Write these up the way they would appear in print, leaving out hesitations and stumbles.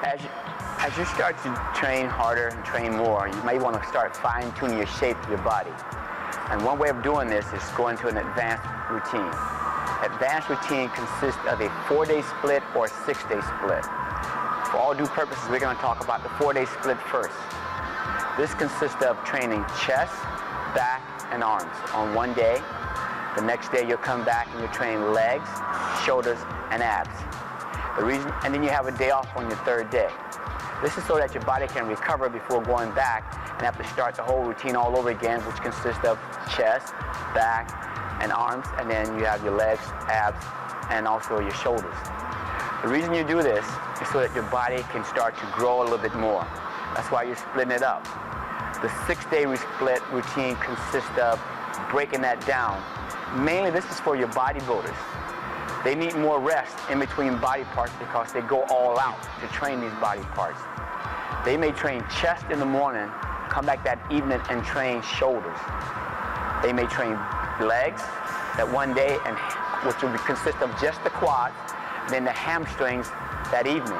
As you start to train harder and train more, you may want to start fine-tuning your shape of your body. And one way of doing this is going to an advanced routine. Advanced routine consists of a 4-day split or a 6-day split. For all due purposes, we're going to talk about the 4-day split first. This consists of training chest, back, and arms on one day. The next day you'll come back and you'll train legs, shoulders, and abs. And then you have a day off on your 3rd day. This is so that your body can recover before going back and have to start the whole routine all over again, which consists of chest, back, and arms, and then you have your legs, abs, and also your shoulders. The reason you do this is so that your body can start to grow a little bit more. That's why you're splitting it up. The 6-day split routine consists of breaking that down. Mainly this is for your bodybuilders. They need more rest in between body parts because they go all out to train these body parts. They may train chest in the morning, come back that evening and train shoulders. They may train legs that one day, and which will consist of just the quads, then the hamstrings that evening.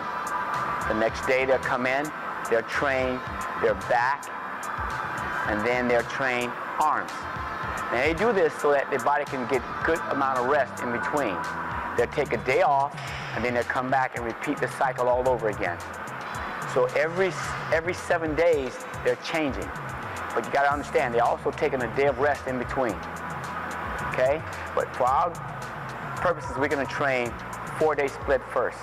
The next day they'll come in, they'll train their back, and then they'll train arms. And they do this so that their body can get good amount of rest in between. They'll take a day off, and then they'll come back and repeat the cycle all over again. So every 7 days, they're changing. But you gotta understand, they're also taking a day of rest in between. Okay? But for our purposes, we're gonna train 4-day split first,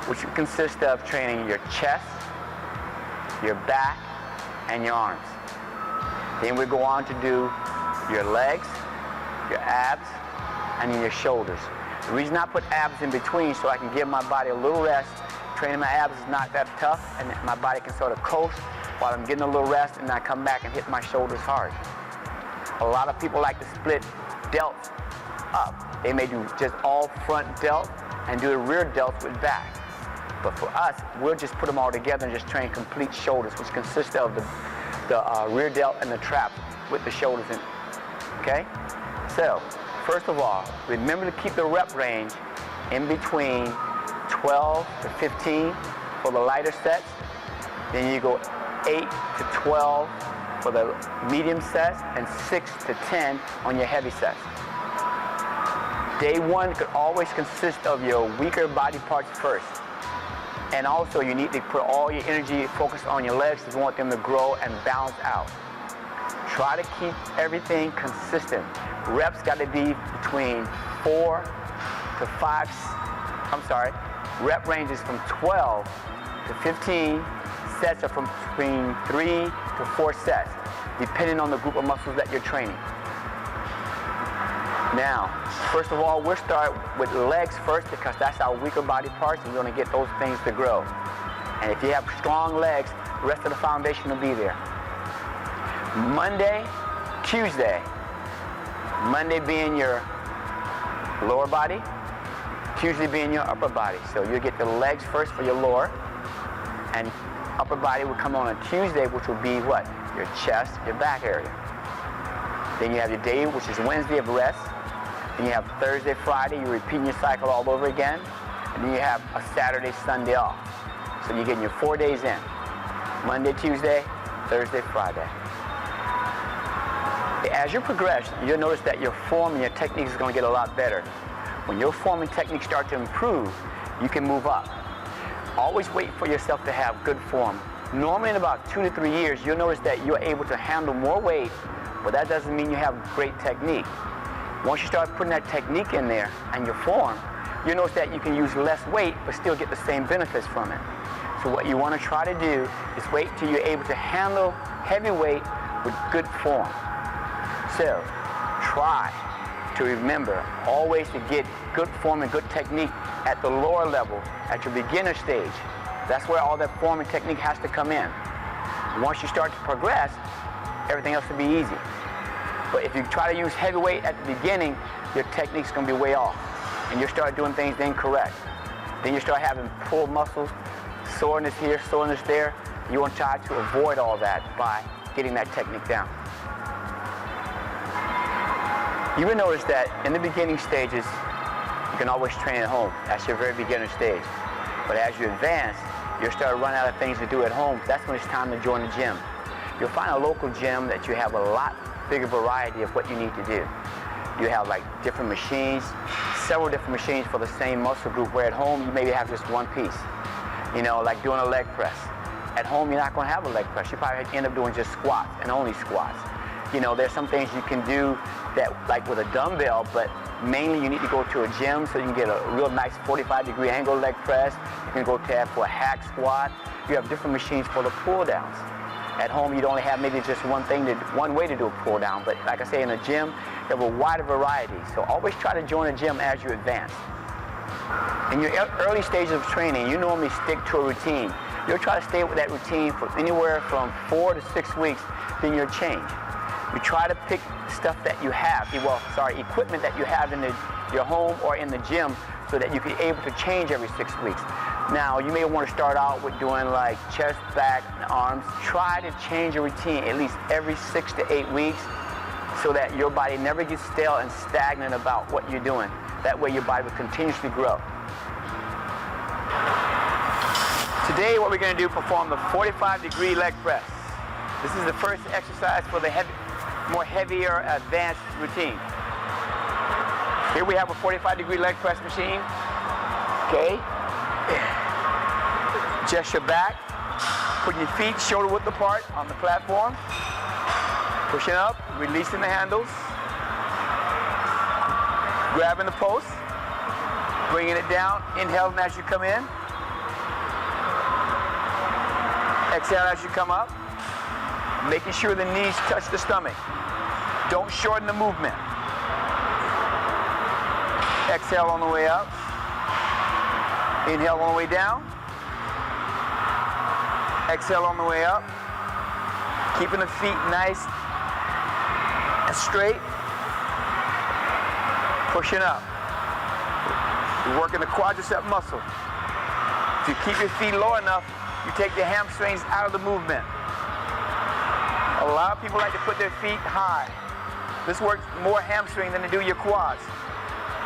which consists of training your chest, your back, and your arms. Then we go on to do your legs, your abs, and then your shoulders. The reason I put abs in between so I can give my body a little rest. Training my abs is not that tough, and my body can sort of coast while I'm getting a little rest, and I come back and hit my shoulders hard. A lot of people like to split delts up. They may do just all front delt and do the rear delts with back. But for us, we'll just put them all together and just train complete shoulders, which consists of the rear delt and the trap with the shoulders in. Okay? So, first of all, remember to keep the rep range in between 12 to 15 for the lighter sets. Then you go 8 to 12 for the medium sets and 6 to 10 on your heavy sets. Day 1 could always consist of your weaker body parts first. And also you need to put all your energy focused on your legs if you want them to grow and balance out. Try to keep everything consistent. Reps got to be between 4 to 5, rep ranges from 12 to 15, sets are from between 3 to 4 sets, depending on the group of muscles that you're training. Now, first of all, we'll start with legs first because that's our weaker body parts and we're going to get those things to grow. And if you have strong legs, the rest of the foundation will be there. Monday, Tuesday. Monday being your lower body, Tuesday being your upper body. So you'll get the legs first for your lower, and upper body will come on Tuesday, which will be what? Your chest, your back area. Then you have your day, which is Wednesday of rest. Then you have Thursday, Friday, you're repeating your cycle all over again. And then you have a Saturday, Sunday off. So you're getting your 4 days in. Monday, Tuesday, Thursday, Friday. As you progress, you'll notice that your form and your technique is going to get a lot better. When your form and technique start to improve, you can move up. Always wait for yourself to have good form. Normally in about 2 to 3 years, you'll notice that you're able to handle more weight, but that doesn't mean you have great technique. Once you start putting that technique in there and your form, you'll notice that you can use less weight but still get the same benefits from it. So what you want to try to do is wait till you're able to handle heavy weight with good form. So, try to remember always to get good form and good technique at the lower level, at your beginner stage. That's where all that form and technique has to come in. Once you start to progress, everything else will be easy. But if you try to use heavy weight at the beginning, your technique's going to be way off. And you'll start doing things incorrect. Then you start having pulled muscles, soreness here, soreness there. You want to try to avoid all that by getting that technique down. You will notice that in the beginning stages, you can always train at home. That's your very beginner stage. But as you advance, you'll start running out of things to do at home. That's when it's time to join the gym. You'll find a local gym that you have a lot bigger variety of what you need to do. You have like different machines, several different machines for the same muscle group, where at home you maybe have just one piece. You know, like doing a leg press. At home you're not going to have a leg press. You probably end up doing just squats and only squats. You know, there's some things you can do that like with a dumbbell, but mainly you need to go to a gym so you can get a real nice 45-degree angle leg press. You can go to for a hack squat. You have different machines for the pull downs. At home, you'd only have maybe just one way to do a pull down. But like I say, in the gym, you have a wider variety. So always try to join a gym as you advance. In your early stages of training, you normally stick to a routine. You'll try to stay with that routine for anywhere from 4 to 6 weeks, then you'll change. You try to pick stuff that you have, equipment that you have in your home or in the gym so that you can be able to change every 6 weeks. Now, you may want to start out with doing like chest, back, and arms. Try to change your routine at least every 6 to 8 weeks so that your body never gets stale and stagnant about what you're doing. That way your body will continuously grow. Today, what we're going to do, perform the 45-degree leg press. This is the first exercise for the more heavier, advanced routine. Here we have a 45-degree leg press machine. Okay. Just your back. Putting your feet shoulder width apart on the platform. Pushing up, releasing the handles. Grabbing the post. Bringing it down. Inhaling as you come in. Exhale as you come up. Making sure the knees touch the stomach. Don't shorten the movement. Exhale on the way up. Inhale on the way down. Exhale on the way up. Keeping the feet nice and straight. Pushing up. You're working the quadricep muscle. If you keep your feet low enough, you take the hamstrings out of the movement. A lot of people like to put their feet high. This works more hamstring than to do your quads.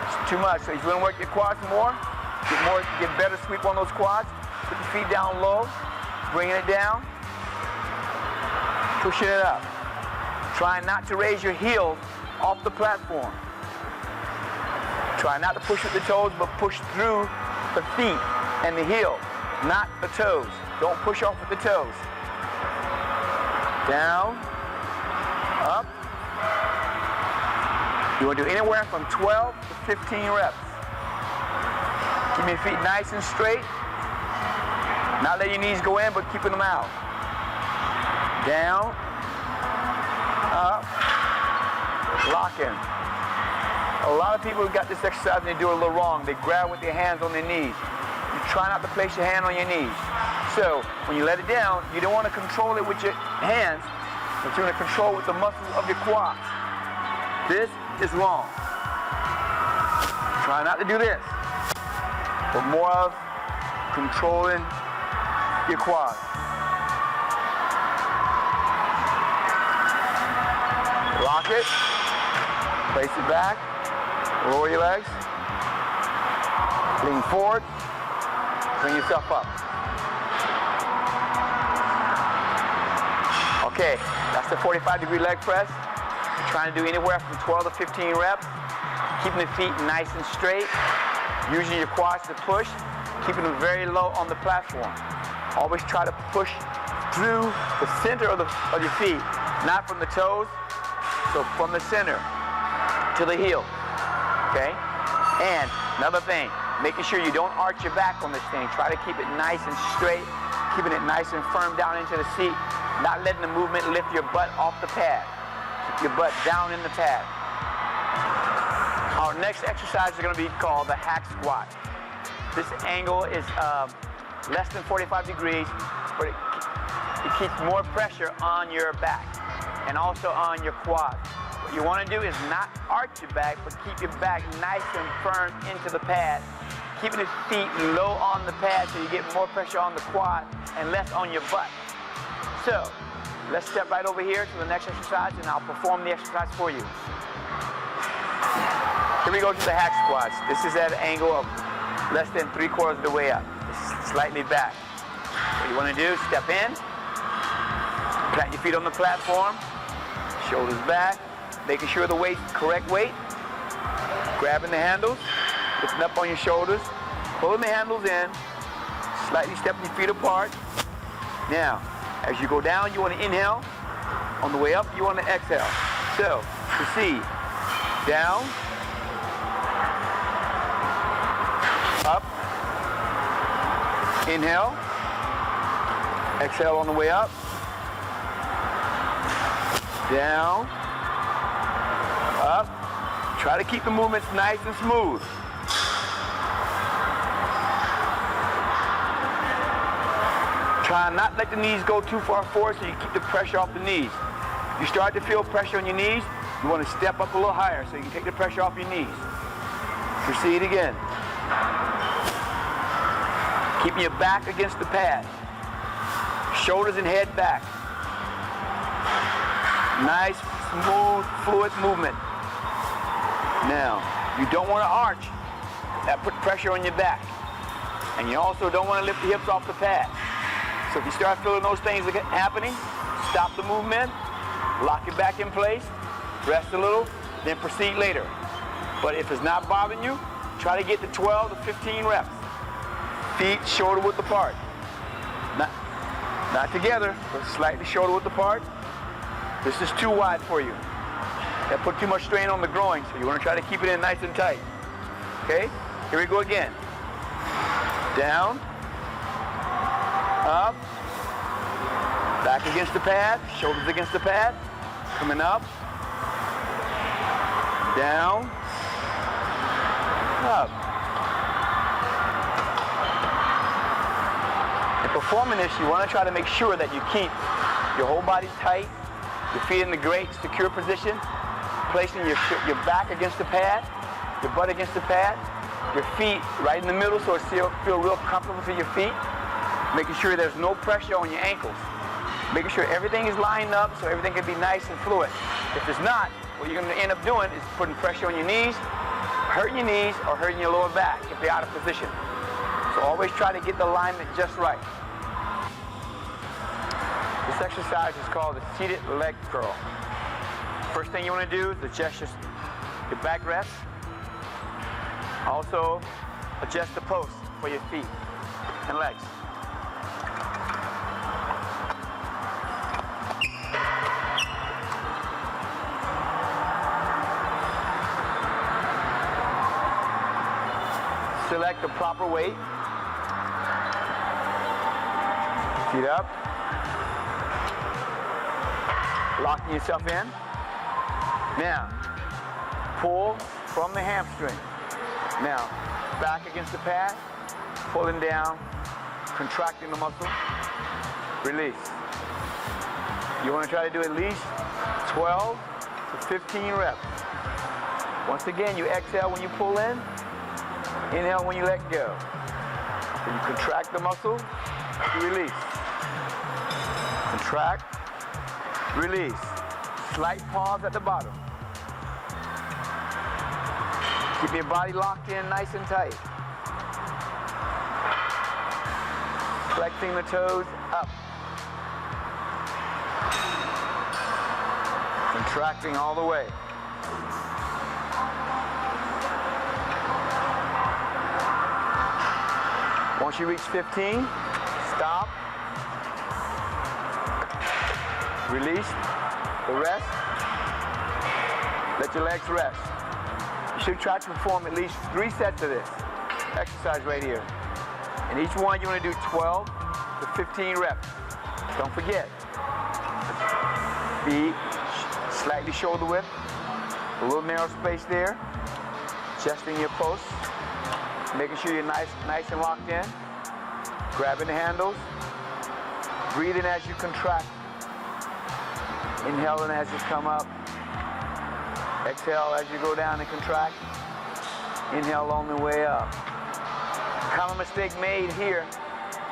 It's too much. So if you want to work your quads more, get better sweep on those quads. Put your feet down low, bringing it down, pushing it up. Try not to raise your heels off the platform. Try not to push with the toes, but push through the feet and the heel, not the toes. Don't push off with the toes. Down, up. You want to do anywhere from 12 to 15 reps. Keep your feet nice and straight. Not letting your knees go in, but keeping them out. Down, up, locking. A lot of people who got this exercise and they do it a little wrong. They grab with their hands on their knees. You try not to place your hand on your knees. So when you let it down, you don't want to control it with your hands, but you want to control with the muscles of your quads. This is wrong. Try not to do this, but more of controlling your quads. Lock it, place it back, lower your legs, lean forward, bring yourself up. Okay, that's the 45-degree leg press. You're trying to do anywhere from 12 to 15 reps. Keeping the feet nice and straight. Using your quads to push. Keeping them very low on the platform. Always try to push through the center of your feet, not from the toes. So from the center to the heel. Okay? And another thing, making sure you don't arch your back on this thing. Try to keep it nice and straight. Keeping it nice and firm down into the seat. Not letting the movement lift your butt off the pad. Keep your butt down in the pad. Our next exercise is going to be called the hack squat. This angle is less than 45 degrees, but it keeps more pressure on your back and also on your quads. What you want to do is not arch your back, but keep your back nice and firm into the pad. Keeping the feet low on the pad so you get more pressure on the quad and less on your butt. So, let's step right over here to the next exercise and I'll perform the exercise for you. Here we go to the hack squats. This is at an angle of less than 3/4 of the way up. It's slightly back. What you want to do, step in, plant your feet on the platform, shoulders back, making sure the weight's correct weight, grabbing the handles, lifting up on your shoulders, pulling the handles in, slightly stepping your feet apart. Now, as you go down, you want to inhale. On the way up, you want to exhale. So, proceed. Down, up, inhale, exhale on the way up, down, up. Try to keep the movements nice and smooth. Try not let the knees go too far forward so you keep the pressure off the knees. You start to feel pressure on your knees, you want to step up a little higher so you can take the pressure off your knees. Proceed again. Keeping your back against the pad. Shoulders and head back. Nice, smooth, fluid movement. Now, you don't want to arch. That puts pressure on your back. And you also don't want to lift the hips off the pad. So if you start feeling those things happening, stop the movement, lock it back in place, rest a little, then proceed later. But if it's not bothering you, try to get to 12 to 15 reps. Feet shoulder width apart. Not together, but slightly shoulder width apart. This is too wide for you. That put too much strain on the groin, so you want to try to keep it in nice and tight. Okay? Here we go again. Down. Up. Back against the pad. Shoulders against the pad. Coming up. Down. Up. In performing this, you want to try to make sure that you keep your whole body tight, your feet in the great secure position, placing your back against the pad, your butt against the pad, your feet right in the middle so it feel real comfortable to your feet, making sure there's no pressure on your ankles, making sure everything is lined up so everything can be nice and fluid. If it's not, what you're going to end up doing is putting pressure on your knees, hurting your knees or hurting your lower back if they're out of position. So always try to get the alignment just right. This exercise is called the seated leg curl. First thing you want to do is adjust your back rest. Also, adjust the post for your feet and legs. Select the proper weight. Feet up. Locking yourself in. Now, pull from the hamstring. Now, back against the pad, pulling down, contracting the muscle, release. You want to try to do at least 12 to 15 reps. Once again, you exhale when you pull in, inhale when you let go. So you contract the muscle, you release. Contract, release. Slight pause at the bottom. Keep your body locked in nice and tight. Flexing the toes up. Contracting all the way. Once you reach 15, stop. Release the rest. Let your legs rest. You should try to perform at least 3 sets of this exercise right here. And each one you want to do 12 to 15 reps. Don't forget, be slightly shoulder width, a little narrow space there, adjusting your post, making sure you're nice and locked in, grabbing the handles, breathing as you contract, inhaling as you come up, exhale as you go down and contract, inhale on the way up. A common mistake made here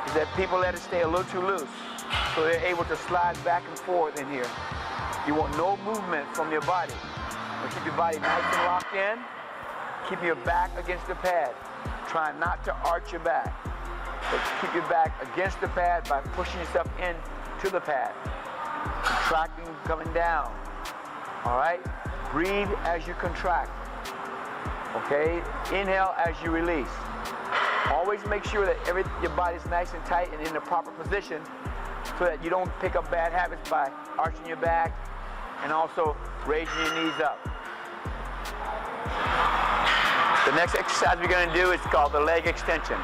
is that people let it stay a little too loose, so they're able to slide back and forth in here. You want no movement from your body. You keep your body nice and locked in, keep your back against the pad. Try not to arch your back. but keep your back against the pad by pushing yourself into the pad. Contracting, coming down. All right? Breathe as you contract. Okay? Inhale as you release. Always make sure that your body's nice and tight and in the proper position so that you don't pick up bad habits by arching your back and also raising your knees up. The next exercise we're going to do is called the leg extension.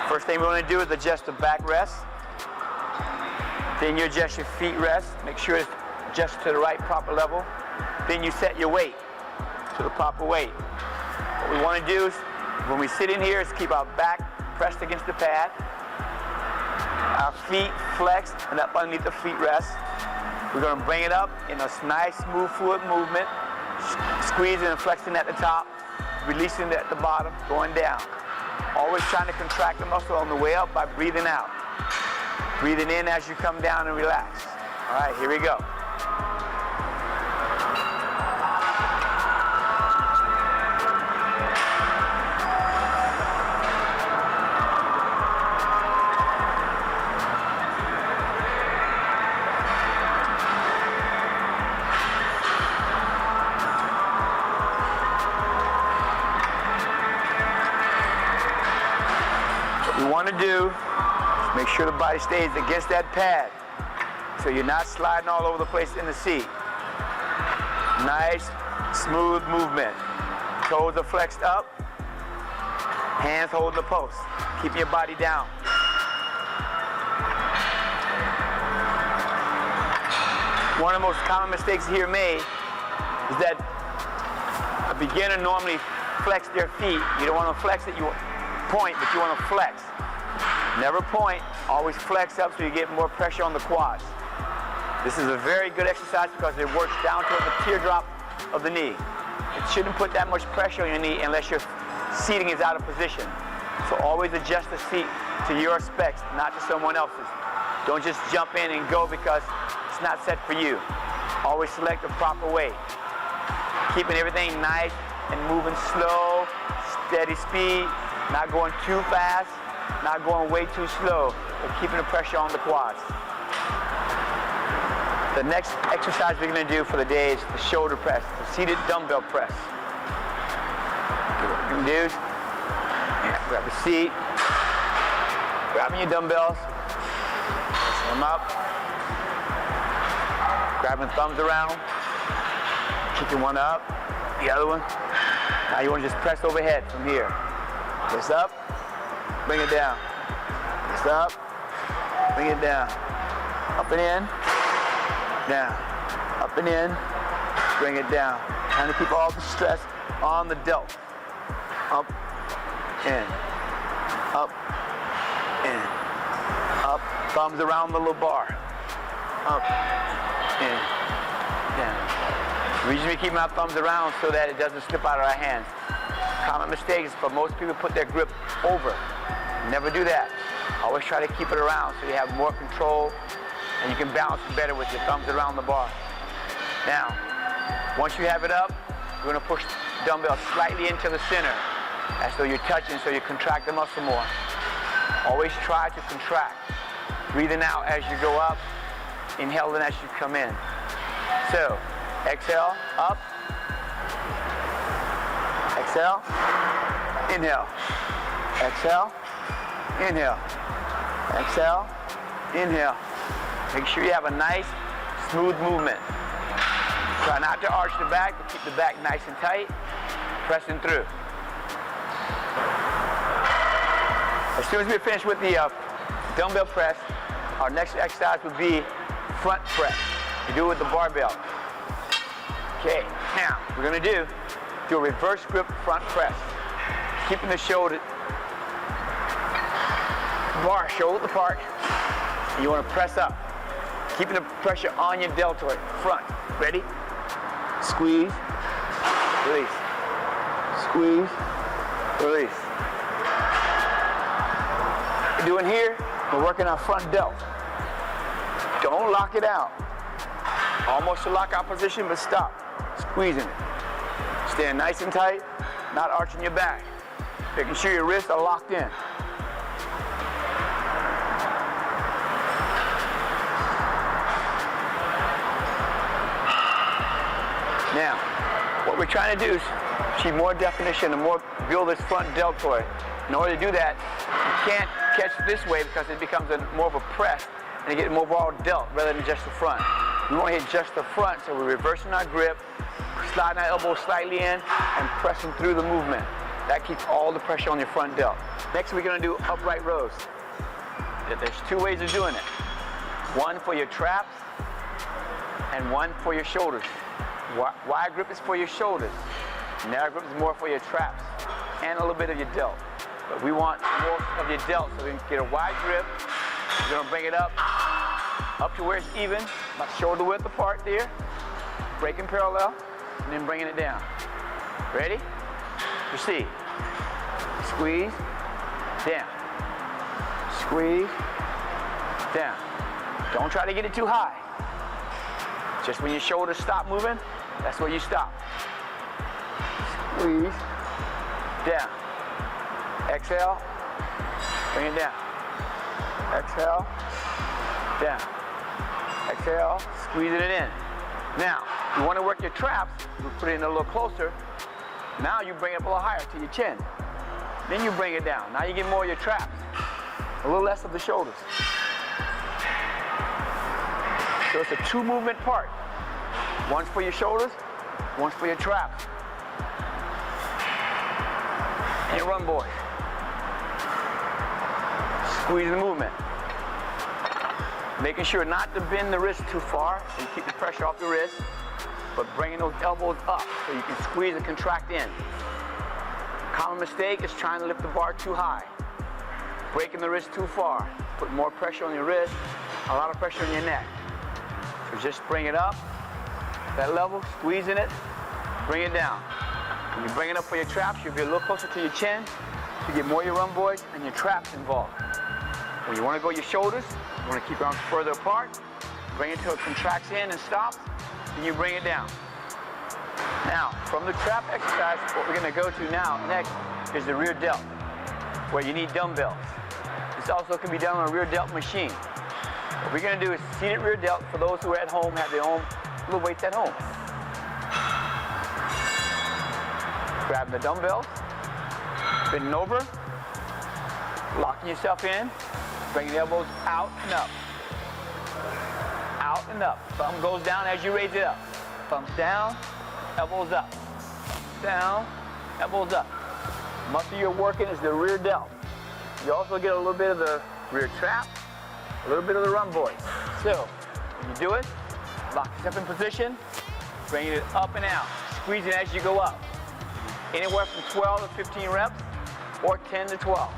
First thing we want to do is adjust the back rest. Then you adjust your feet rest. Make sure it's just to the right proper level. Then you set your weight to the proper weight. What we want to do is, when we sit in here, is keep our back pressed against the pad, our feet flexed and up underneath the feet rest. We're going to bring it up in a nice, smooth, fluid movement, squeezing and flexing at the top, releasing it at the bottom, going down. Always trying to contract the muscle on the way up by breathing out. Breathing in as you come down and relax. All right, here we go. To do, make sure the body stays against that pad so you're not sliding all over the place in the seat. Nice, smooth movement. Toes are flexed up, hands hold the post. Keep your body down. One of the most common mistakes here made is that a beginner normally flex their feet. You don't want to flex it, you point, but you want to flex. Never point, always flex up so you get more pressure on the quads. This is a very good exercise because it works down toward the teardrop of the knee. It shouldn't put that much pressure on your knee unless your seating is out of position. So always adjust the seat to your specs, not to someone else's. Don't just jump in and go because it's not set for you. Always select the proper way. Keeping everything nice and moving slow, steady speed, not going too fast, not going way too slow, but keeping the pressure on the quads. The next exercise we're going to do for the day is the shoulder press, the seated dumbbell press. What you can do is grab a seat, grabbing your dumbbells, pressing them up, grabbing thumbs around, kicking one up, the other one. Now you want to just press overhead from here. Press up. Bring it down. It's up. Bring it down. Up and in. Down. Up and in. Bring it down. Trying to keep all the stress on the delt. Up. In. Up. In. Up. Thumbs around the little bar. Up. In. Down. The reason we keep our thumbs around so that it doesn't slip out of our hands. Common mistake is, but most people put their grip over. Never do that. Always try to keep it around so you have more control and you can balance it better with your thumbs around the bar. Now, once you have it up, you're going to push the dumbbell slightly into the center. That's so you're touching, so you contract the muscle more. Always try to contract. Breathing out as you go up, inhaling as you come in. So, exhale, up. Exhale, inhale. Exhale, inhale. Exhale, inhale. Make sure you have a nice, smooth movement. Try not to arch the back, but keep the back nice and tight, pressing through. As soon as we finish with the dumbbell press, our next exercise would be front press. You do it with the barbell. Okay, now we're going to do a reverse grip front press. Keeping the shoulder, bar shoulder apart. And you want to press up. Keeping the pressure on your deltoid, front. Ready? Squeeze, release. Squeeze, release. What we're doing here, we're working our front delt. Don't lock it out. Almost to lock out position, but stop. Squeezing it. Staying nice and tight, not arching your back. Making sure your wrists are locked in. Now, what we're trying to do is achieve more definition and more build this front deltoid. In order to do that, you can't catch this way because it becomes more of a press and you get more overall delt rather than just the front. We want to hit just the front, so we're reversing our grip, sliding our elbow slightly in, and pressing through the movement. That keeps all the pressure on your front delt. Next, we're going to do upright rows. There's two ways of doing it. One for your traps and one for your shoulders. Wide grip is for your shoulders. Narrow grip is more for your traps and a little bit of your delt. But we want more of your delt, so we can get a wide grip. We're going to bring it up to where it's even, about shoulder width apart there. Breaking parallel, and then bringing it down. Ready? Proceed. Squeeze, down. Squeeze, down. Don't try to get it too high. Just when your shoulders stop moving, that's where you stop. Squeeze, down. Exhale, bring it down. Exhale, down. Exhale, squeezing it in. Now, you want to work your traps, you put it in a little closer. Now you bring it up a little higher to your chin. Then you bring it down. Now you get more of your traps. A little less of the shoulders. So it's a two movement part. One's for your shoulders, one's for your traps. And your run, boys. Squeeze the movement. Making sure not to bend the wrist too far, so you keep the pressure off the wrist, but bringing those elbows up so you can squeeze and contract in. Common mistake is trying to lift the bar too high. Breaking the wrist too far. Put more pressure on your wrist, a lot of pressure on your neck. So just bring it up, that level, squeezing it, bring it down. When you bring it up for your traps, you'll be a little closer to your chin, so you get more of your rhomboids and your traps involved. When you want to go your shoulders, you want to keep your arms further apart, bring it till it contracts in and stops, then you bring it down. Now, from the trap exercise, what we're going to go to now, next, is the rear delt, where you need dumbbells. This also can be done on a rear delt machine. What we're going to do is seated rear delt for those who are at home, have their own little weights at home. Grabbing the dumbbells, bending over, locking yourself in, bringing the elbows out and up. Out and up. Thumb goes down as you raise it up. Thumbs down, elbows up. Down, elbows up. Muscle you're working is the rear delt. You also get a little bit of the rear trap, a little bit of the rhomboid. So, when you do it, lock yourself in position, bringing it up and out, squeezing as you go up. Anywhere from 12 to 15 reps, or 10 to 12.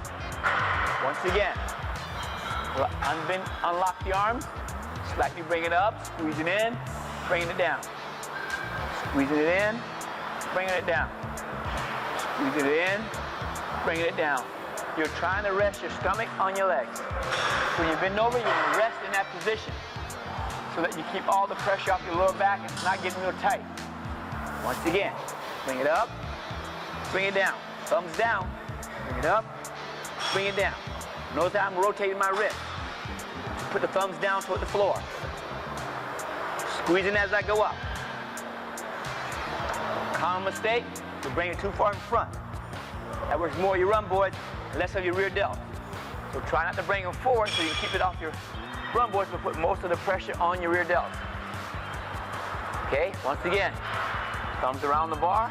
Once again, unlock the arms, slightly bring it up, squeezing in, bringing it down. Squeezing it in, bringing it down. Squeezing it in, bringing it down. You're trying to rest your stomach on your legs. When you bend over, you can rest in that position so that you keep all the pressure off your lower back and it's not getting real tight. Once again, bring it up, bring it down. Thumbs down, bring it up, bring it down. Notice how I'm rotating my wrist. Put the thumbs down toward the floor. Squeezing as I go up. Common mistake, you bring it too far in front. That works more of your rhomboids and less of your rear delt. So try not to bring them forward so you can keep it off your rhomboids, but put most of the pressure on your rear delt. Okay, once again, thumbs around the bar,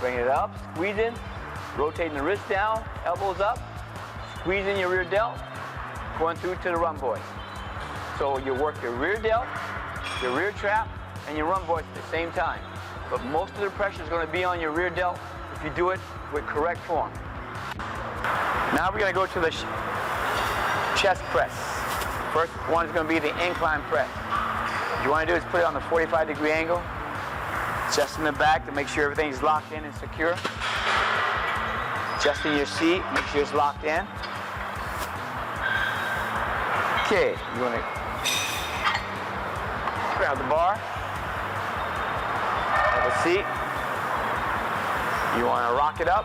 bring it up, squeezing, rotating the wrist down, elbows up, squeezing your rear delt, going through to the rhomboids. So you work your rear delt, your rear trap, and your rhomboids at the same time. But most of the pressure is going to be on your rear delt if you do it with correct form. Now we're going to go to the chest press. First one is going to be the incline press. What you want to do is put it on the 45-degree angle, just in the back to make sure everything's locked in and secure. Adjusting your seat, make sure it's locked in. Okay, you want to grab the bar, have a seat. You want to rock it up,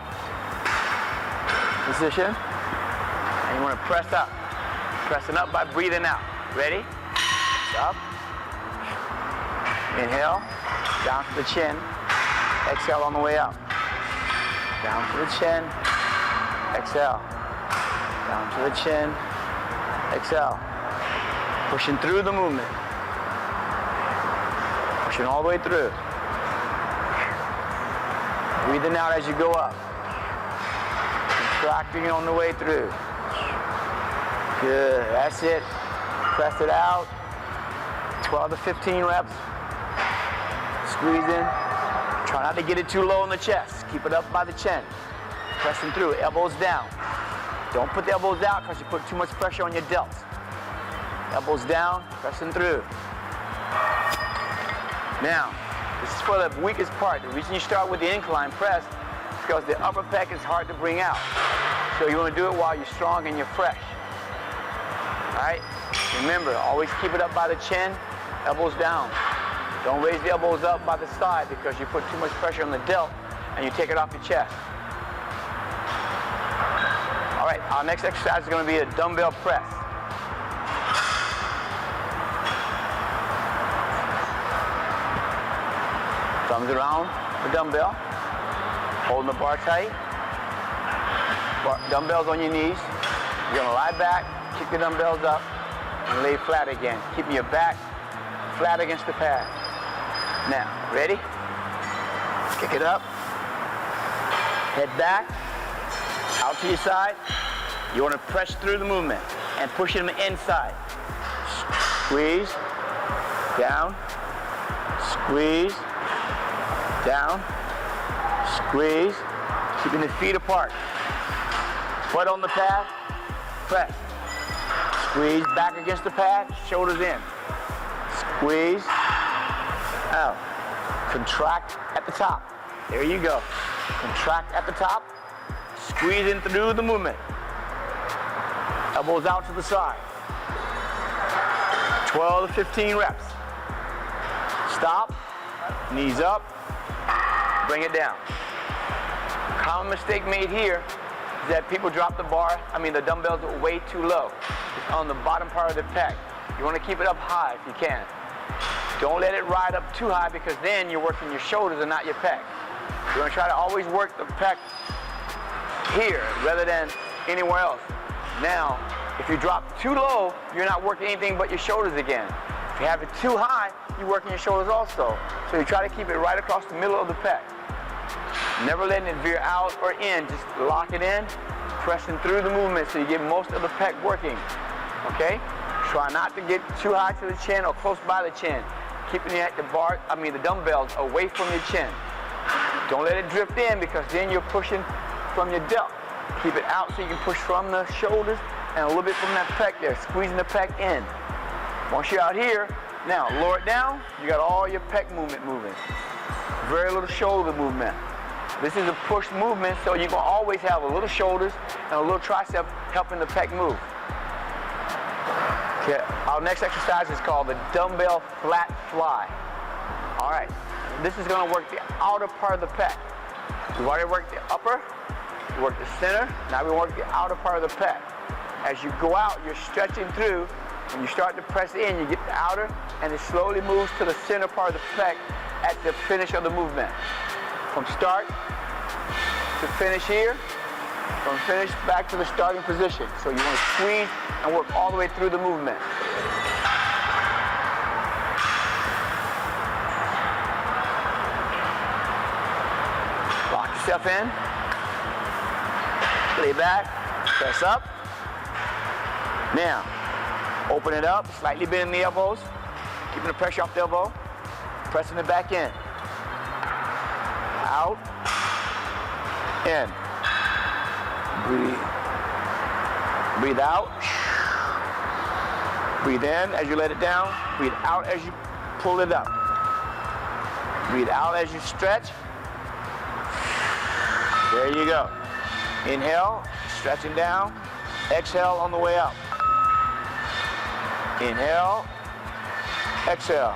position, and you want to press up. Pressing up by breathing out. Ready? Up. Inhale. Down to the chin. Exhale on the way up. Down to the chin. Exhale. Down to the chin. Exhale. Pushing through the movement. Pushing all the way through. Breathing out as you go up. Contracting on the way through. Good. That's it. Press it out. 12 to 15 reps. Squeeze in. Try not to get it too low in the chest. Keep it up by the chin. Pressing through. Elbows down. Don't put the elbows out because you put too much pressure on your delts. Elbows down. Pressing through. Now, this is for the weakest part. The reason you start with the incline press is because the upper pec is hard to bring out. So you want to do it while you're strong and you're fresh. All right? Remember, always keep it up by the chin, elbows down. Don't raise the elbows up by the side because you put too much pressure on the delt and you take it off your chest. All right, our next exercise is going to be a dumbbell press. Thumbs around the dumbbell, holding the bar tight. Dumbbells on your knees. You're gonna lie back, kick the dumbbells up, and lay flat again. Keeping your back flat against the pad. Now, ready? Kick it up. Head back, out to your side. You wanna press through the movement and push it on the inside. Squeeze, down, squeeze, down, squeeze, keeping the feet apart. Foot on the pad, press. Squeeze back against the pad, shoulders in. Squeeze, out. Contract at the top. There you go. Contract at the top, squeeze in through the movement. Elbows out to the side. 12 to 15 reps. Stop, knees up, bring it down. Common mistake made here is that people drop the dumbbells way too low. It's on the bottom part of the pec. You want to keep it up high if you can. Don't let it ride up too high because then you're working your shoulders and not your pec. You want to try to always work the pec here rather than anywhere else. Now, if you drop too low, you're not working anything but your shoulders again. If you have it too high, you're working your shoulders also. So you try to keep it right across the middle of the pec. Never letting it veer out or in, just lock it in, pressing through the movement so you get most of the pec working, okay? Try not to get too high to the chin or close by the chin. Keeping the dumbbells away from your chin. Don't let it drift in because then you're pushing from your delt. Keep it out so you can push from the shoulders and a little bit from that pec there, squeezing the pec in. Once you're out here, now lower it down, you got all your pec movement moving. Very little shoulder movement. This is a push movement, so you're gonna always have a little shoulders and a little tricep helping the pec move. Okay, our next exercise is called the dumbbell flat fly. All right, this is gonna work the outer part of the pec. We've already worked the upper, we worked the center, now we work the outer part of the pec. As you go out, you're stretching through. When you start to press in, you get the outer, and it slowly moves to the center part of the pec at the finish of the movement. From start to finish here, from finish back to the starting position. So you want to squeeze and work all the way through the movement. Lock yourself in. Lay back, press up. Now, open it up, slightly bend the elbows, keeping the pressure off the elbow, pressing it back in. Out, in. Breathe. Breathe out. Breathe in as you let it down. Breathe out as you pull it up. Breathe out as you stretch. There you go. Inhale, stretching down. Exhale on the way up. Inhale, exhale.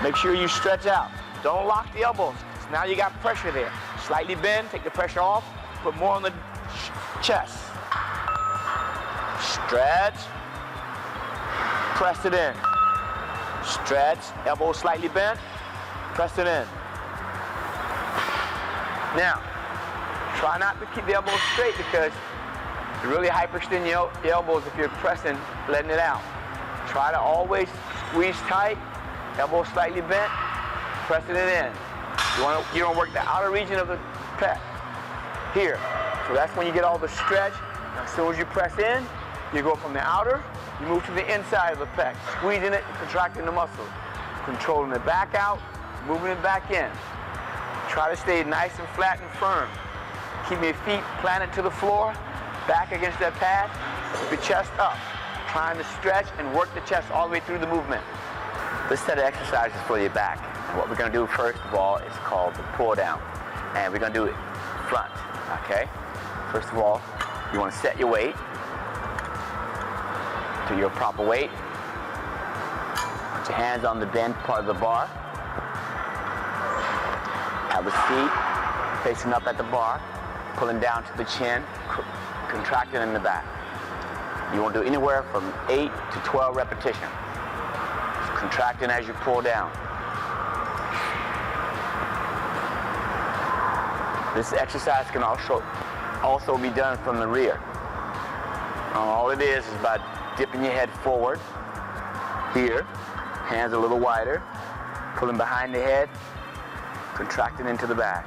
Make sure you stretch out. Don't lock the elbows. Now you got pressure there. Slightly bend, take the pressure off, put more on the chest. Stretch, press it in. Stretch, elbows slightly bent, Press it in. Now, try not to keep the elbows straight because you really hyperextend your elbows if you're pressing, letting it out. Try to always squeeze tight, elbows slightly bent, pressing it in. You want to work the outer region of the pec here. So that's when you get all the stretch. Now, as soon as you press in, you go from the outer, you move to the inside of the pec, squeezing it and contracting the muscle, controlling it back out, moving it back in. Try to stay nice and flat and firm. Keep your feet planted to the floor, back against that pad, keep your chest up, trying to stretch and work the chest all the way through the movement. This set of exercises for your back. And what we're going to do first of all is called the pull down. And we're going to do it front, okay? First of all, you want to set your weight to your proper weight. Put your hands on the bent part of the bar. Have a seat facing up at the bar, pulling down to the chin, contracting in the back. You want to do anywhere from 8 to 12 repetitions. Just contracting as you pull down. This exercise can also be done from the rear. All it is about dipping your head forward here, hands a little wider, pulling behind the head, contracting into the back.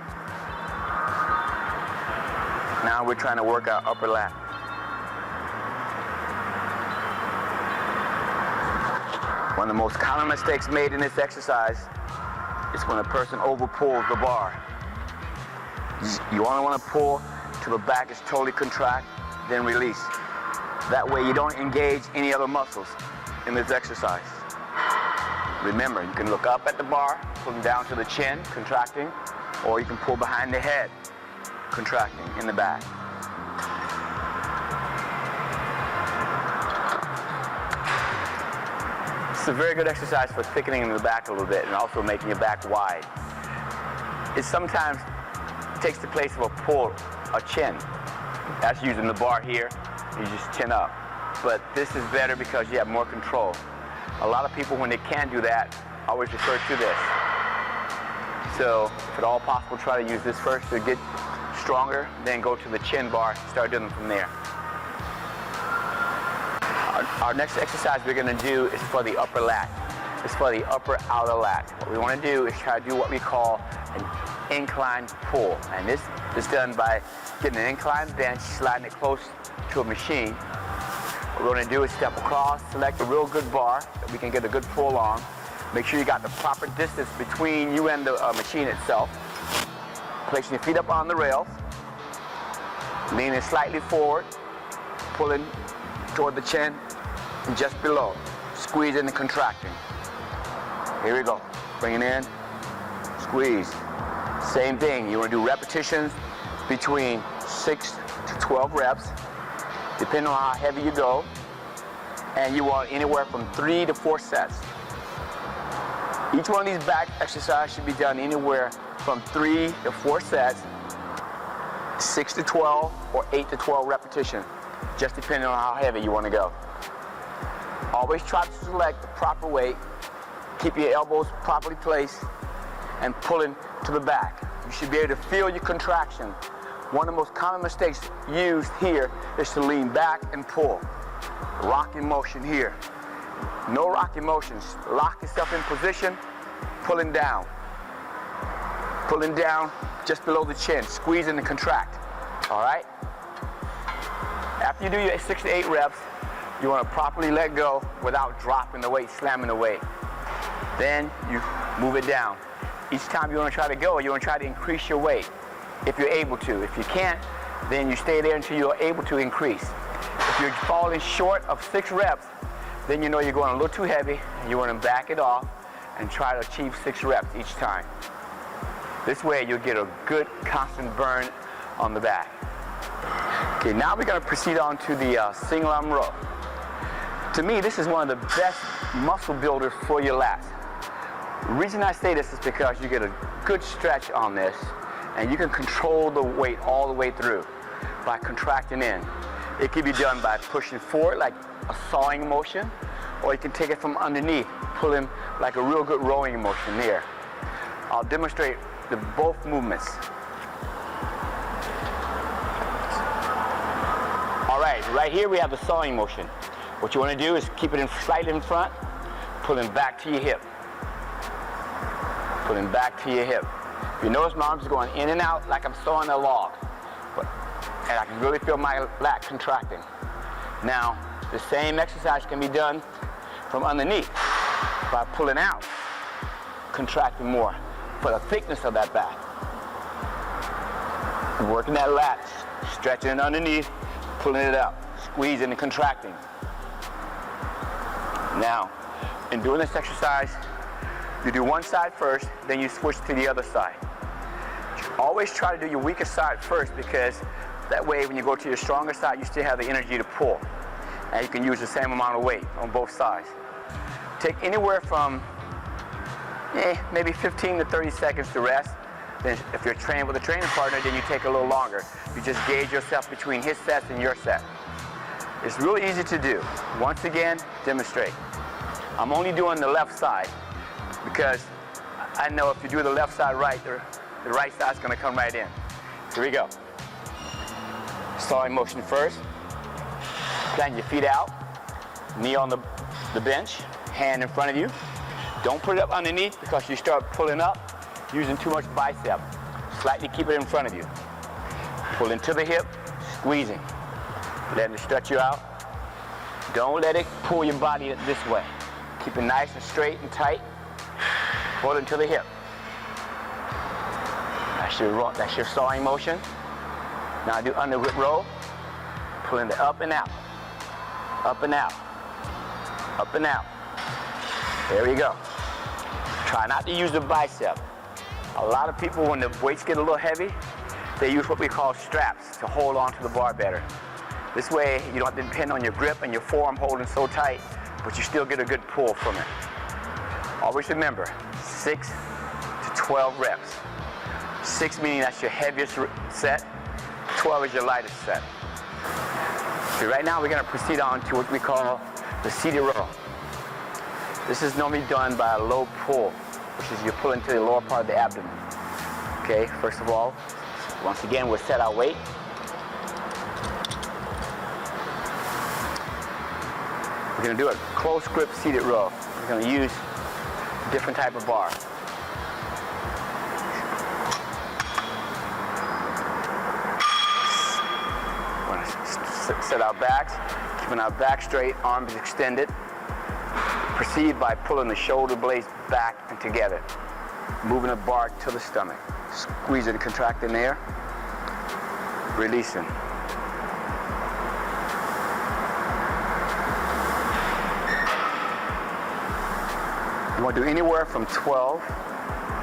Now we're trying to work our upper lat. One of the most common mistakes made in this exercise is when a person overpulls the bar. You only want to pull till the back is totally contract, then release. That way you don't engage any other muscles in this exercise. Remember, you can look up at the bar, pulling down to the chin, contracting, or you can pull behind the head, contracting in the back. It's a very good exercise for thickening the back a little bit and also making your back wide. It sometimes takes the place of a pull, a chin. That's using the bar here, you just chin up. But this is better because you have more control. A lot of people, when they can't do that, always refer to this. So, if at all possible, try to use this first to get stronger, then go to the chin bar, start doing them from there. Our next exercise we're going to do is for the upper lat. It's for the upper outer lat. What we want to do is try to do what we call an incline pull. And this is done by getting an incline bench, sliding it close to a machine. What we're going to do is step across, select a real good bar that we can get a good pull on. Make sure you got the proper distance between you and the machine itself. Placing your feet up on the rails, leaning slightly forward, pulling toward the chin and just below, squeezing and contracting. Here we go. Bring it in, squeeze. Same thing, you want to do repetitions between 6 to 12 reps, depending on how heavy you go, and you want anywhere from 3 to 4 sets. Each one of these back exercises should be done anywhere from 3 to 4 sets, 6 to 12, or 8 to 12 repetitions, just depending on how heavy you want to go. Always try to select the proper weight, keep your elbows properly placed, and pulling to the back. You should be able to feel your contraction. One of the most common mistakes used here is to lean back and pull. Rocking motion here. No rocking motions. Lock yourself in position, pulling down. Pulling down just below the chin, squeezing and contract. All right? After you do your 6 to 8 reps, you want to properly let go without dropping the weight, slamming the weight. Then you move it down. Each time you want to try to go, you want to try to increase your weight if you're able to. If you can't, then you stay there until you're able to increase. If you're falling short of 6 reps, then you know you're going a little too heavy and you want to back it off and try to achieve 6 reps each time. This way you'll get a good constant burn on the back. Okay, now we're going to proceed on to the single arm row. To me, this is one of the best muscle builders for your lats. The reason I say this is because you get a good stretch on this and you can control the weight all the way through by contracting in. It can be done by pushing forward like a sawing motion, or you can take it from underneath, pulling like a real good rowing motion there. I'll demonstrate both movements. All right here we have the sawing motion. What you want to do is keep it slightly in front, pulling back to your hip. Pulling back to your hip. You notice my arms are going in and out like I'm sawing a log. And I can really feel my lat contracting. Now, the same exercise can be done from underneath by pulling out, contracting more for the thickness of that back. Working that lat, stretching it underneath, pulling it out, squeezing and contracting. Now, in doing this exercise, you do one side first, then you switch to the other side. Always try to do your weaker side first, because that way when you go to your stronger side, you still have the energy to pull. And you can use the same amount of weight on both sides. Take anywhere from maybe 15 to 30 seconds to rest. Then if you're trained with a training partner, then you take a little longer. You just gauge yourself between his sets and your set. It's really easy to do. Once again, demonstrate. I'm only doing the left side because I know if you do the left side right, the right side's gonna come right in. Here we go. Sawing motion first. Plant your feet out, knee on the bench, hand in front of you. Don't put it up underneath because you start pulling up using too much bicep. Slightly keep it in front of you. Pull into the hip, squeezing. Letting it stretch you out. Don't let it pull your body this way. Keep it nice and straight and tight. Pull it into the hip. That's your sawing motion. Now do under whip roll. Pulling it up and out. Up and out. Up and out. There we go. Try not to use the bicep. A lot of people, when the weights get a little heavy, they use what we call straps to hold on to the bar better. This way, you don't have to depend on your grip and your forearm holding so tight, but you still get a good pull from it. Always remember, 6 to 12 reps. 6 meaning that's your heaviest set, 12 is your lightest set. So right now we're going to proceed on to what we call the seated row. This is normally done by a low pull, which is you pull into the lower part of the abdomen. Okay, first of all, once again, we'll set our weight. We're going to do a close grip seated row. We're going to use a different type of bar. We're going to set our backs, keeping our back straight, arms extended. Proceed by pulling the shoulder blades back and together. Moving the bar to the stomach. Squeeze it and contract in there. Releasing. You want to do anywhere from 12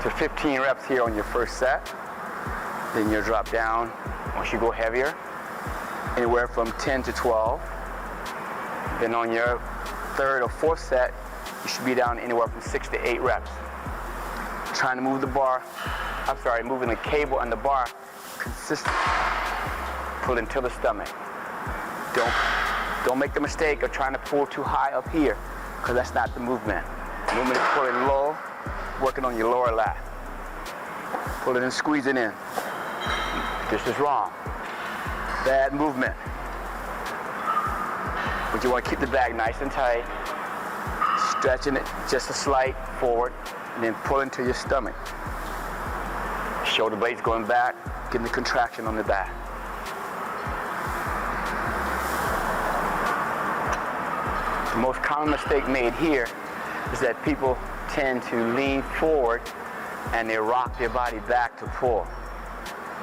to 15 reps here on your first set. Then you'll drop down once you go heavier. Anywhere from 10 to 12. Then on your third or fourth set, you should be down anywhere from 6 to 8 reps. Trying to move the bar, moving the cable and the bar consistently. Pull into the stomach. Don't make the mistake of trying to pull too high up here, because that's not the movement. The movement is pulling low, working on your lower lat. Pull it and squeeze it in. This is wrong. Bad movement. But you want to keep the back nice and tight, stretching it just a slight forward, and then pull into your stomach. Shoulder blades going back, getting the contraction on the back. The most common mistake made here is that people tend to lean forward and they rock their body back to pull.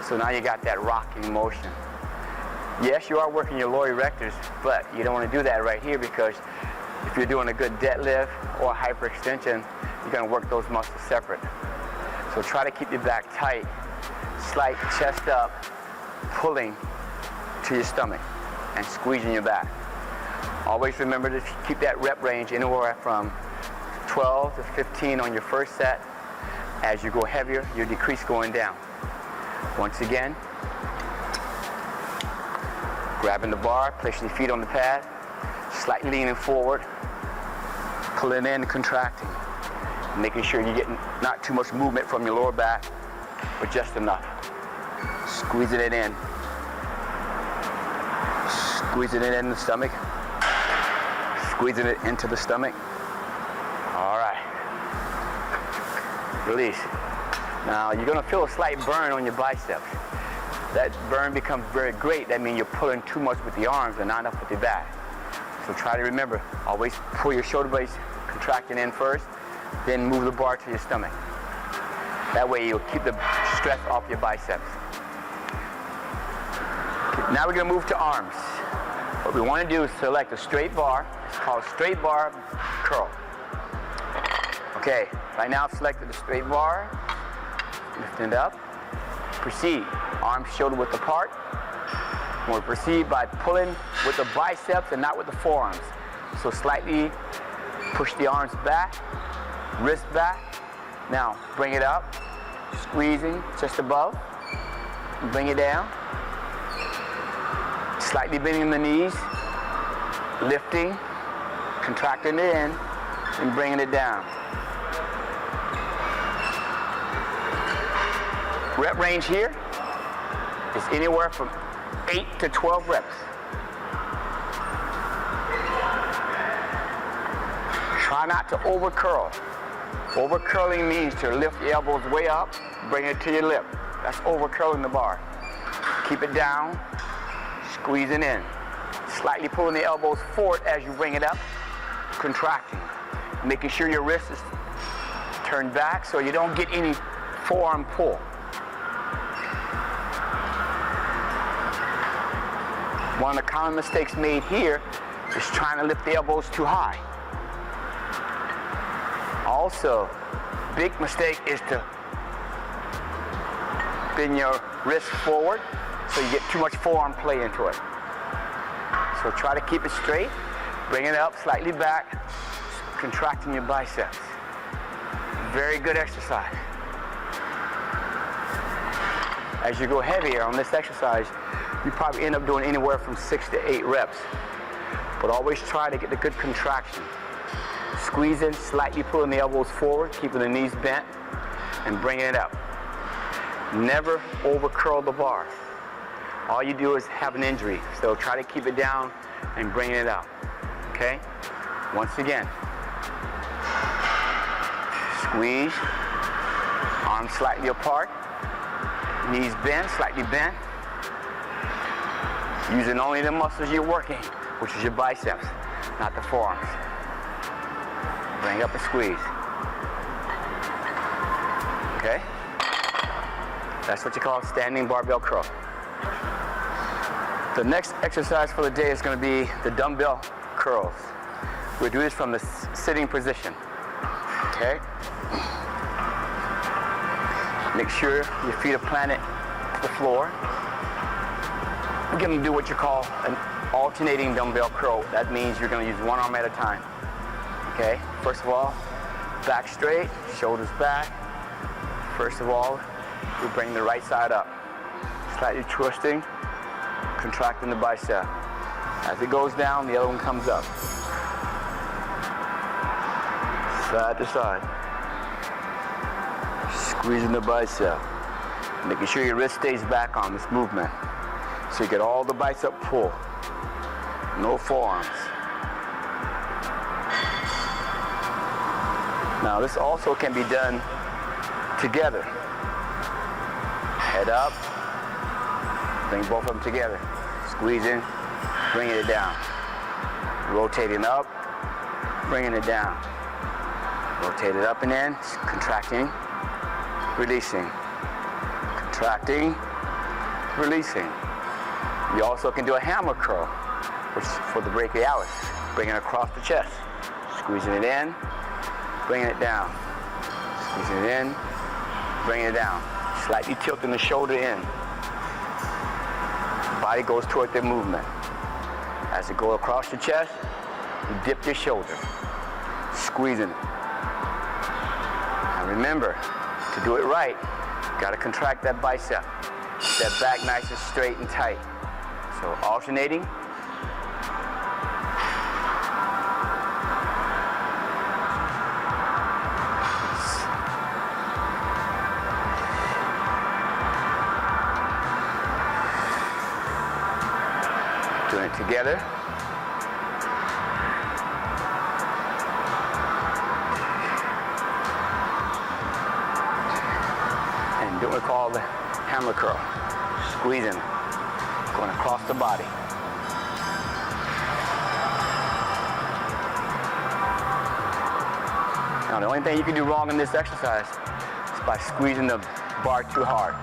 So now you got that rocking motion. Yes, you are working your lower erectors, but you don't want to do that right here, because if you're doing a good deadlift or hyperextension, you're going to work those muscles separate. So try to keep your back tight, slight chest up, pulling to your stomach and squeezing your back. Always remember to keep that rep range anywhere from 12 to 15 on your first set. As you go heavier, you decrease going down. Once again, grabbing the bar, placing your feet on the pad, slightly leaning forward, pulling in and contracting. Making sure you're getting not too much movement from your lower back, but just enough. Squeezing it in. Squeezing it in the stomach. Squeezing it into the stomach. All right. Release. Now you're gonna feel a slight burn on your biceps. That burn becomes very great. That means you're pulling too much with the arms and not enough with the back. So try to remember, always pull your shoulder blades contracting in first, then move the bar to your stomach. That way you'll keep the stress off your biceps. Okay, now we're gonna move to arms. What we wanna do is select a straight bar. It's called straight bar curl. Okay, right now I've selected the straight bar. Lifting it up. Proceed. Arms shoulder width apart. We'll proceed by pulling with the biceps and not with the forearms. So slightly push the arms back, wrist back. Now bring it up, squeezing just above. Bring it down. Slightly bending the knees, lifting, contracting it in, and bringing it down. Rep range here is anywhere from 8 to 12 reps. Try not to over curl. Over curling means to lift the elbows way up, bring it to your lip. That's over curling the bar. Keep it down, squeezing in. Slightly pulling the elbows forward as you bring it up, contracting. Making sure your wrist is turned back so you don't get any forearm pull. One of the common mistakes made here is trying to lift the elbows too high. Also, big mistake is to bend your wrist forward so you get too much forearm play into it. So try to keep it straight, bring it up slightly back, contracting your biceps. Very good exercise. As you go heavier on this exercise, you probably end up doing anywhere from 6 to 8 reps. But always try to get the good contraction. Squeezing, slightly pulling the elbows forward, keeping the knees bent, and bringing it up. Never over curl the bar. All you do is have an injury. So try to keep it down and bring it up. Okay? Once again. Squeeze. Arms slightly apart. Knees bent, slightly bent. Using only the muscles you're working, which is your biceps, not the forearms. Bring up and squeeze. Okay? That's what you call standing barbell curl. The next exercise for the day is going to be the dumbbell curls. We'll do this from the sitting position. Okay? Make sure your feet are planted to the floor. We're going to do what you call an alternating dumbbell curl. That means you're going to use one arm at a time. Okay? First of all, back straight, shoulders back. First of all, we bring the right side up. Slightly twisting, contracting the bicep. As it goes down, the other one comes up. Side to side. Squeezing the bicep. Making sure your wrist stays back on this movement. So you get all the bicep pull. No forearms. Now this also can be done together. Head up. Bring both of them together. Squeezing, bringing it down. Rotating up, bringing it down. Rotate it up and in, contracting, releasing. Contracting, releasing. You also can do a hammer curl, which is for the brachialis. Bringing it across the chest. Squeezing it in, bringing it down. Squeezing it in, bringing it down. Slightly tilting the shoulder in. Body goes toward the movement. As it goes across the chest, you dip your shoulder. Squeezing it. And remember, to do it right, you gotta contract that bicep. That back nice and straight and tight. So alternating. Doing it together. And doing what we call the hammer curl. Squeezing, going across the body. Now the only thing you can do wrong in this exercise is by squeezing the bar too hard.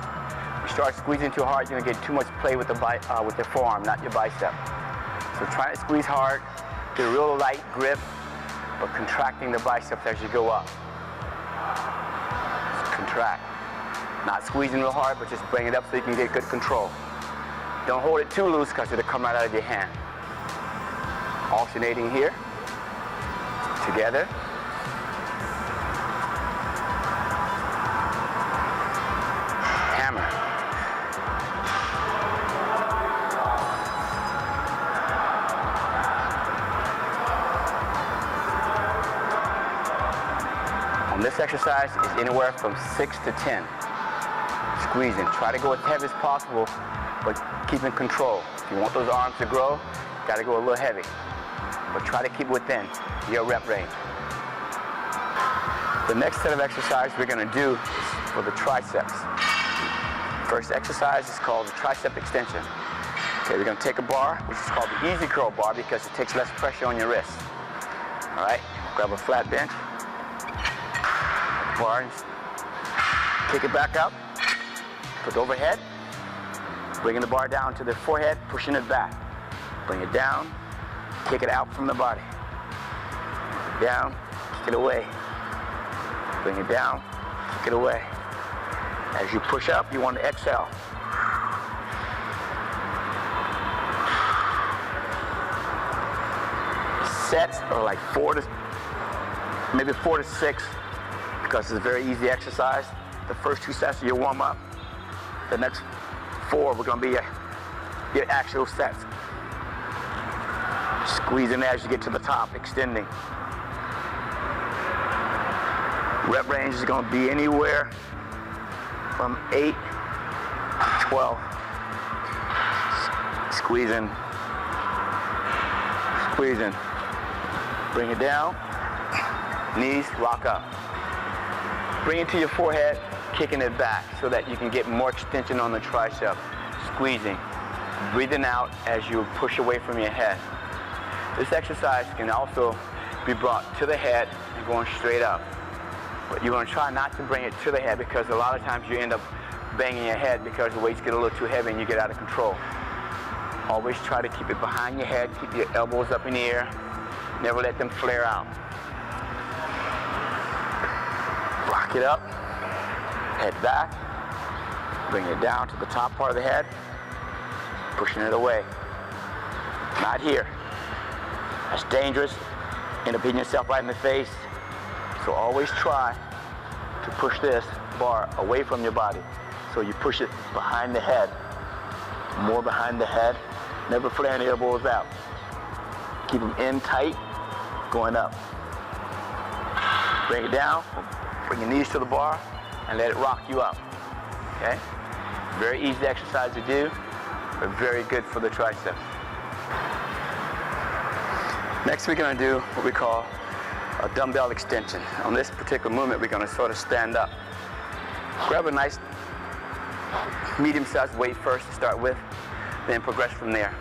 If you start squeezing too hard, you're gonna get too much play with your forearm, not your bicep. So try to squeeze hard, get a real light grip, but contracting the biceps as you go up. Just contract. Not squeezing real hard, but just bring it up so you can get good control. Don't hold it too loose because it'll come right out of your hand. Alternating here, together. Hammer. On this exercise is anywhere from 6 to 10. Squeezing. Try to go as heavy as possible, but keep in control. If you want those arms to grow, you got to go a little heavy. But try to keep within your rep range. The next set of exercise we're going to do is for the triceps. First exercise is called the tricep extension. Okay, we're going to take a bar, which is called the easy curl bar because it takes less pressure on your wrist. All right, grab a flat bench, bar, and kick it back up. Put overhead, bringing the bar down to the forehead, pushing it back. Bring it down, kick it out from the body. Down, kick it away. Bring it down, kick it away. As you push up, you want to exhale. Sets are like 4 to 6 because it's a very easy exercise. The first 2 sets are your warm up. The next 4 we're going to be your actual sets. Squeezing as you get to the top, extending. Rep range is going to be anywhere from 8 to 12. Squeezing. Squeezing. Bring it down. Knees, rock up. Bring it to your forehead, kicking it back so that you can get more extension on the tricep. Squeezing. Breathing out as you push away from your head. This exercise can also be brought to the head and going straight up. But you want to try not to bring it to the head because a lot of times you end up banging your head because the weights get a little too heavy and you get out of control. Always try to keep it behind your head, keep your elbows up in the air, never let them flare out. Lock it up, head back, bring it down to the top part of the head, pushing it away. Not here. That's dangerous. End up hitting yourself right in the face. So always try to push this bar away from your body. So you push it behind the head, more behind the head. Never flaring the elbows out. Keep them in tight, going up. Bring it down, bring your knees to the bar, and let it rock you up, okay? Very easy exercise to do, but very good for the triceps. Next we're gonna do what we call a dumbbell extension. On this particular movement, we're gonna sort of stand up. Grab a nice medium-sized weight first to start with, then progress from there.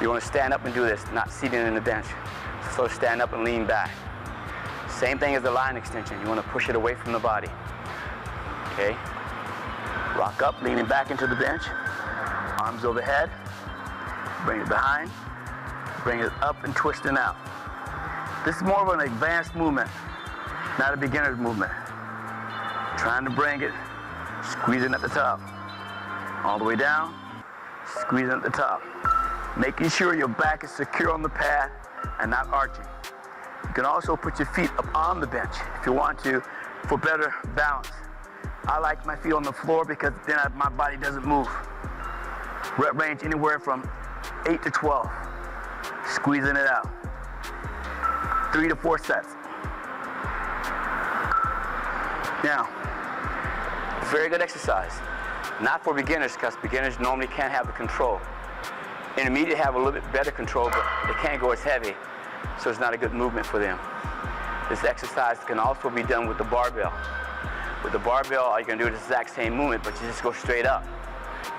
You wanna stand up and do this, not seating in the bench. So stand up and lean back. Same thing as the line extension. You wanna push it away from the body. Okay? Rock up, leaning back into the bench. Arms overhead. Bring it behind. Bring it up and twisting out. This is more of an advanced movement, not a beginner's movement. Trying to bring it, squeezing at the top. All the way down, squeezing at the top. Making sure your back is secure on the pad and not arching. You can also put your feet up on the bench if you want to for better balance. I like my feet on the floor because then my body doesn't move. Rep range anywhere from 8 to 12. Squeezing it out. 3 to 4 sets. Now, very good exercise. Not for beginners because beginners normally can't have the control. Intermediate have a little bit better control, but they can't go as heavy, so it's not a good movement for them. This exercise can also be done with the barbell. With the barbell, all you're gonna do is the exact same movement, but you just go straight up.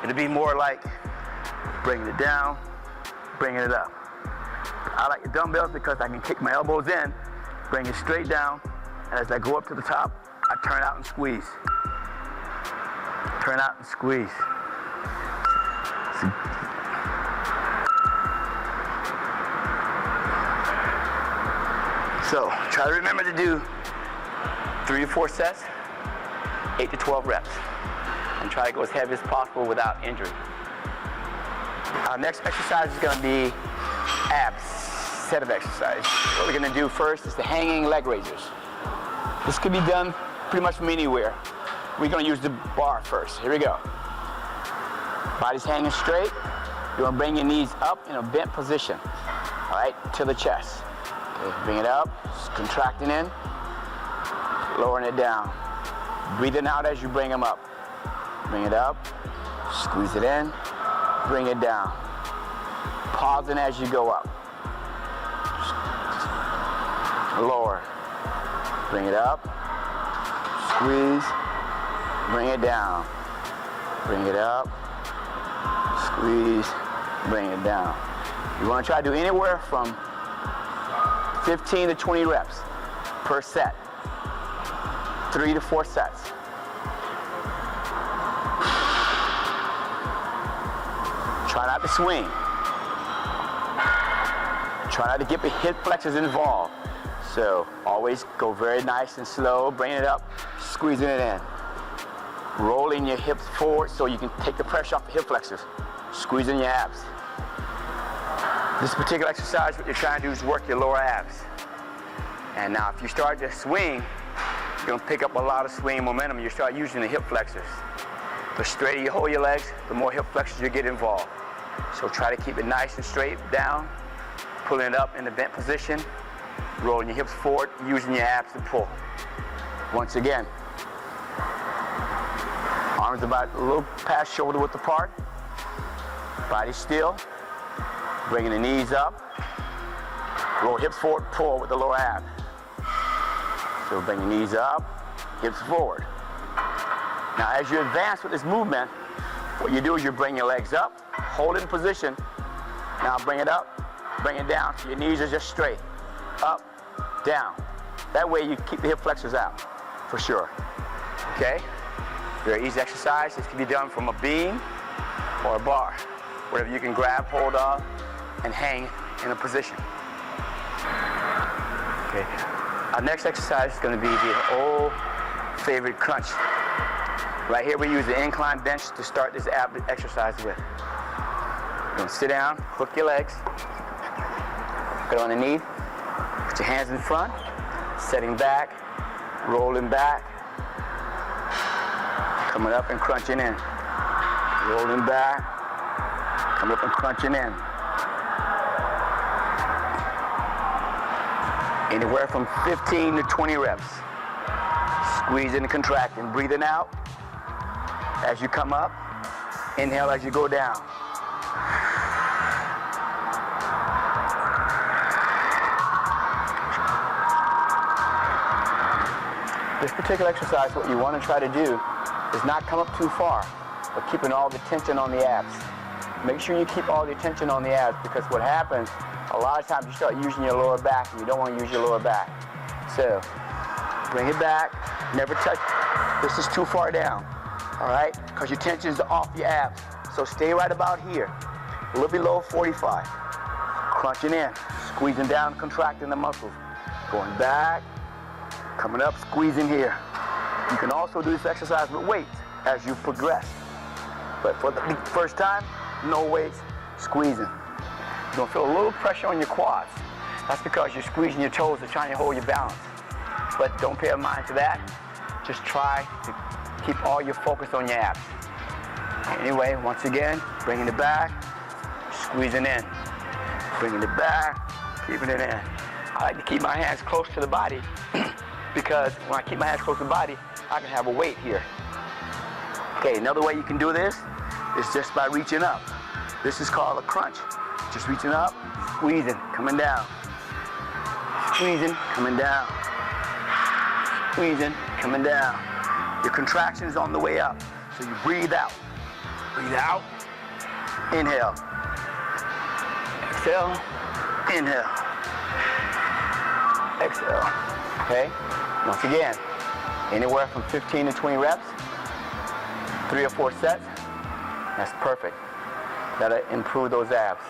It'll be more like bringing it down, bringing it up. I like the dumbbells because I can kick my elbows in, bring it straight down, and as I go up to the top, I turn out and squeeze. Turn out and squeeze. So try to remember to do 3 to 4 sets, 8 to 12 reps, and try to go as heavy as possible without injury. Our next exercise is going to be abs set of exercise. What we're going to do first is the hanging leg raisers. This can be done pretty much from anywhere. We're going to use the bar first. Here we go. Body's hanging straight. You're going to bring your knees up in a bent position, all right, to the chest. Okay, bring it up, contracting in, lowering it down. Breathing out as you bring them up. Bring it up, squeeze it in, bring it down. Pausing as you go up. Lower. Bring it up, squeeze, bring it down. Bring it up, squeeze, bring it down. You want to try to do anywhere from 15 to 20 reps per set. 3 to 4 sets. Try not to swing. Try not to get the hip flexors involved. So always go very nice and slow, bring it up, squeezing it in. Rolling your hips forward so you can take the pressure off the hip flexors. Squeezing your abs. This particular exercise, what you're trying to do is work your lower abs. And now if you start to swing, you're going to pick up a lot of swing momentum. You start using the hip flexors. The straighter you hold your legs, the more hip flexors you get involved. So try to keep it nice and straight down, pulling it up in the bent position, rolling your hips forward, using your abs to pull. Once again, arms about a little past shoulder width apart, body still, bringing the knees up, roll hips forward, pull with the lower ab. So bring your knees up, hips forward. Now as you advance with this movement, what you do is you bring your legs up, hold it in position, now bring it up, bring it down so your knees are just straight, up, down. That way you keep the hip flexors out, for sure. Okay? Very easy exercise. This can be done from a beam or a bar, whatever you can grab hold of and hang in a position. Okay. Our next exercise is going to be the old favorite crunch. Right here we use the incline bench to start this ab exercise with. You're going to sit down, hook your legs, get on the knee, put your hands in front, setting back, rolling back, coming up and crunching in. Rolling back, coming up and crunching in. Anywhere from 15 to 20 reps. Squeezing and contracting, breathing out as you come up, inhale as you go down. This particular exercise, what you want to try to do is not come up too far, but keeping all the tension on the abs. Make sure you keep all the tension on the abs, because what happens, a lot of times you start using your lower back and you don't want to use your lower back. So, bring it back, never touch. This is too far down, all right? Because your tension is off your abs. So stay right about here, a little below 45. Crunching in, squeezing down, contracting the muscles. Going back, coming up, squeezing here. You can also do this exercise with weights as you progress. But for the first time, no weights, squeezing. You're gonna feel a little pressure on your quads. That's because you're squeezing your toes and trying to hold your balance. But don't pay a mind to that. Just try to keep all your focus on your abs. Anyway, once again, bringing it back, squeezing in. Bringing it back, keeping it in. I like to keep my hands close to the body because when I keep my hands close to the body, I can have a weight here. Okay, another way you can do this is just by reaching up. This is called a crunch. Just reaching up, squeezing, coming down. Squeezing, coming down. Squeezing, coming down. Your contraction is on the way up. So you breathe out. Breathe out. Inhale. Exhale. Inhale. Exhale. Okay? Once again, anywhere from 15 to 20 reps, 3 or 4 sets. That's perfect. That'll improve those abs.